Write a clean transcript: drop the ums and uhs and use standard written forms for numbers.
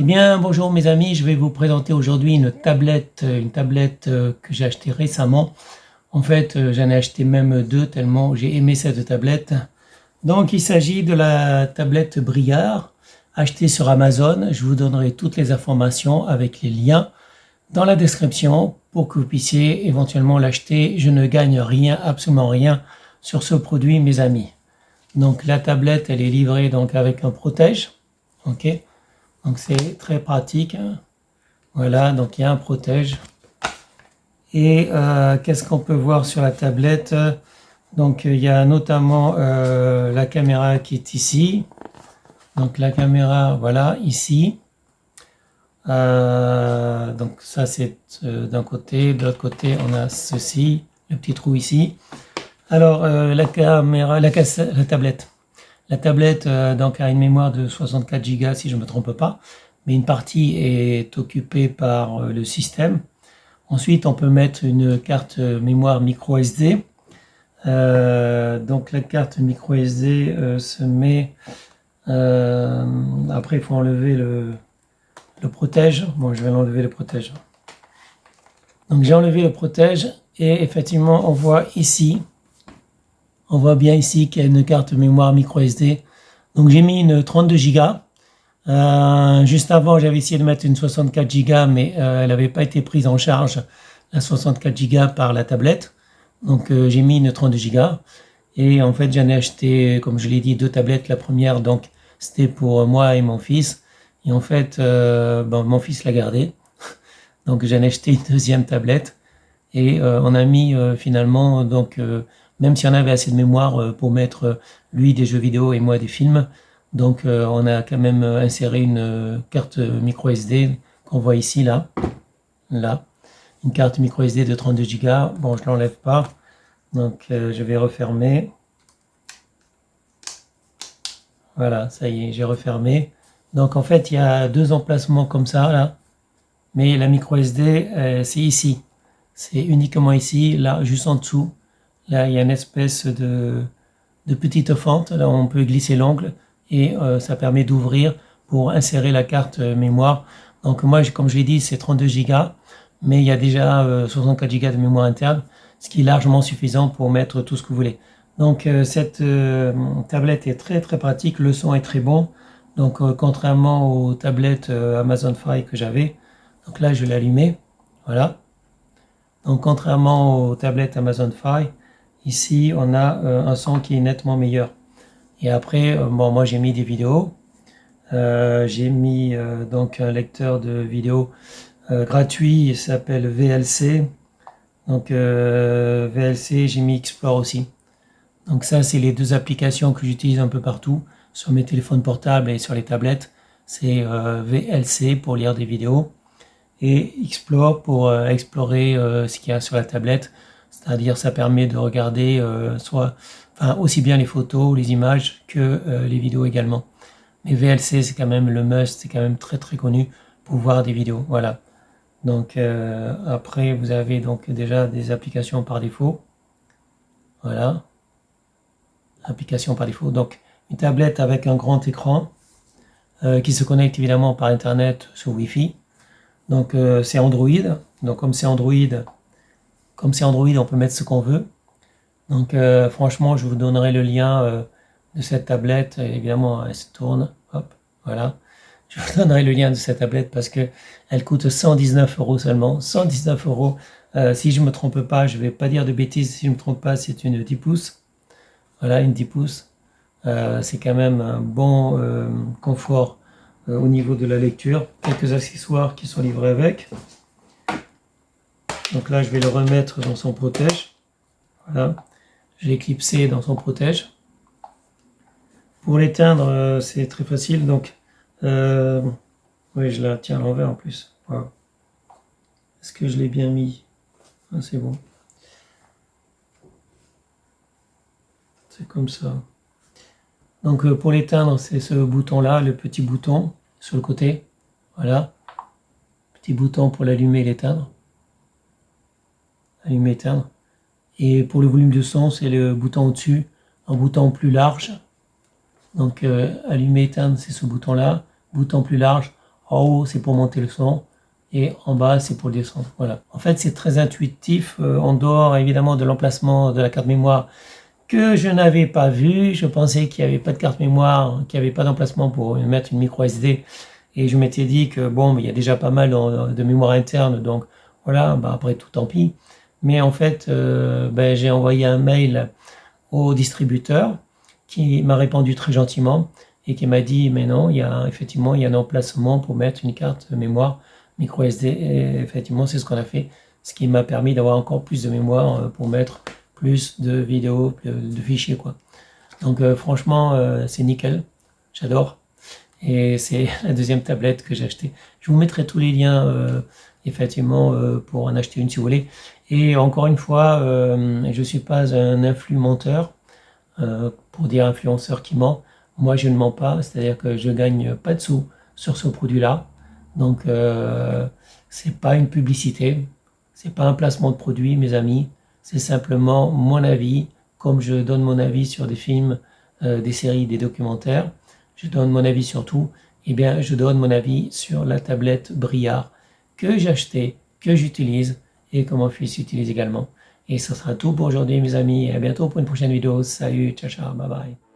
Eh bien, bonjour mes amis, je vais vous présenter aujourd'hui une tablette que j'ai achetée récemment. En fait, j'en ai acheté même deux tellement j'ai aimé cette tablette. Donc, il s'agit de la tablette Briard, achetée sur Amazon. Je vous donnerai toutes les informations avec les liens dans la description pour que vous puissiez éventuellement l'acheter. Je ne gagne rien, absolument rien sur ce produit, mes amis. Donc, la tablette, elle est livrée donc avec un protège. Ok. Donc c'est très pratique. Voilà, donc il y a un protège. Et qu'est-ce qu'on peut voir sur la tablette? Donc il y a notamment la caméra qui est ici. Donc la caméra, voilà, ici. Donc ça c'est d'un côté. De l'autre côté, on a ceci, le petit trou ici. Alors la caméra, la tablette. La tablette donc a une mémoire de 64 Go si je ne me trompe pas, mais une partie est occupée par le système. Ensuite, on peut mettre une carte mémoire micro SD. Donc la carte micro SD se met. Après, il faut enlever le protège. Bon, je vais l'enlever le protège. Donc j'ai enlevé le protège et effectivement, on voit ici. On voit bien ici qu'il y a une carte mémoire micro SD. Donc j'ai mis une 32 Go. Juste avant, j'avais essayé de mettre une 64 Go, mais elle n'avait pas été prise en charge, la 64 Go par la tablette. Donc j'ai mis une 32 Go. Et en fait, j'en ai acheté, comme je l'ai dit, deux tablettes. La première, donc, c'était pour moi et mon fils. Et en fait, mon fils l'a gardée. Donc j'en ai acheté une deuxième tablette. Et on a mis finalement, donc, même si on avait assez de mémoire pour mettre lui des jeux vidéo et moi des films, donc on a quand même inséré une carte micro SD qu'on voit ici, là. Une carte micro SD de 32 Go. Bon, je ne l'enlève pas, donc je vais refermer. Voilà, ça y est, j'ai refermé. Donc en fait, il y a deux emplacements comme ça, là. Mais la micro SD, c'est ici. C'est uniquement ici, là, juste en dessous. Là, il y a une espèce de petite fente. Là, on peut glisser l'ongle et ça permet d'ouvrir pour insérer la carte mémoire. Donc moi, comme je l'ai dit, c'est 32 Go, mais il y a déjà 64 Go de mémoire interne, ce qui est largement suffisant pour mettre tout ce que vous voulez. Donc cette tablette est très très pratique, le son est très bon. Donc contrairement aux tablettes Amazon Fire que j'avais, donc là je vais l'allumer, voilà. Donc contrairement aux tablettes Amazon Fire, ici on a un son qui est nettement meilleur. Et après, bon, moi j'ai mis des vidéos. J'ai mis donc un lecteur de vidéos gratuit, il s'appelle VLC. Donc VLC, j'ai mis Explore aussi. Donc ça, c'est les deux applications que j'utilise un peu partout, sur mes téléphones portables et sur les tablettes. C'est VLC pour lire des vidéos et Explore pour explorer ce qu'il y a sur la tablette. C'est-à-dire ça permet de regarder aussi bien les photos, les images que les vidéos également. Mais VLC, c'est quand même le must, c'est quand même très très connu pour voir des vidéos. Voilà. Donc après, vous avez donc déjà des applications par défaut. Voilà. Application par défaut. Donc une tablette avec un grand écran qui se connecte évidemment par Internet sur Wi-Fi. Donc c'est Android. Donc comme c'est Android, on peut mettre ce qu'on veut. Donc franchement, je vous donnerai le lien de cette tablette. Évidemment, elle se tourne. Hop, voilà. Je vous donnerai le lien de cette tablette parce que elle coûte 119 € seulement. 119 €. Si je ne me trompe pas, je ne vais pas dire de bêtises. Si je ne me trompe pas, c'est une 10 pouces. Voilà, une 10 pouces. C'est quand même un bon confort au niveau de la lecture. Quelques accessoires qui sont livrés avec. Donc là, je vais le remettre dans son protège. Voilà. Je l'ai clipsé dans son protège. Pour l'éteindre, c'est très facile. Donc, oui, je la tiens à l'envers en plus. Voilà. Est-ce que je l'ai bien mis? Ah, c'est bon. C'est comme ça. Donc, pour l'éteindre, c'est ce bouton-là, le petit bouton sur le côté. Voilà. Petit bouton pour l'allumer et l'éteindre. Allumer, éteindre. Et pour le volume de son, c'est le bouton au-dessus, un bouton plus large. Donc allumer, éteindre, c'est ce bouton-là. Bouton plus large, En haut, c'est pour monter le son. Et en bas, c'est pour descendre. Voilà. En fait, c'est très intuitif, en dehors évidemment de l'emplacement de la carte mémoire que je n'avais pas vu. Je pensais qu'il n'y avait pas de carte mémoire, qu'il n'y avait pas d'emplacement pour mettre une micro SD. Et je m'étais dit que bon, il y a déjà pas mal de mémoire interne, donc voilà, bah après tout tant pis. Mais en fait, j'ai envoyé un mail au distributeur qui m'a répondu très gentiment et qui m'a dit mais non, effectivement il y a un emplacement pour mettre une carte mémoire micro SD. Et effectivement, c'est ce qu'on a fait, ce qui m'a permis d'avoir encore plus de mémoire pour mettre plus de vidéos, de fichiers quoi. Donc franchement, c'est nickel, j'adore. Et c'est la deuxième tablette que j'ai achetée. Je vous mettrai tous les liens effectivement pour en acheter une si vous voulez. Et encore une fois, je ne suis pas un influenceur, pour dire influenceur qui ment. Moi, je ne mens pas, c'est-à-dire que je gagne pas de sous sur ce produit-là. Donc, c'est pas une publicité, c'est pas un placement de produit, mes amis. C'est simplement mon avis, comme je donne mon avis sur des films, des séries, des documentaires. Je donne mon avis sur tout. Eh bien, je donne mon avis sur la tablette Briard que j'ai achetée, que j'utilise et que mon fils utilise également. Et ce sera tout pour aujourd'hui, mes amis. Et à bientôt pour une prochaine vidéo. Salut, ciao, ciao, bye bye.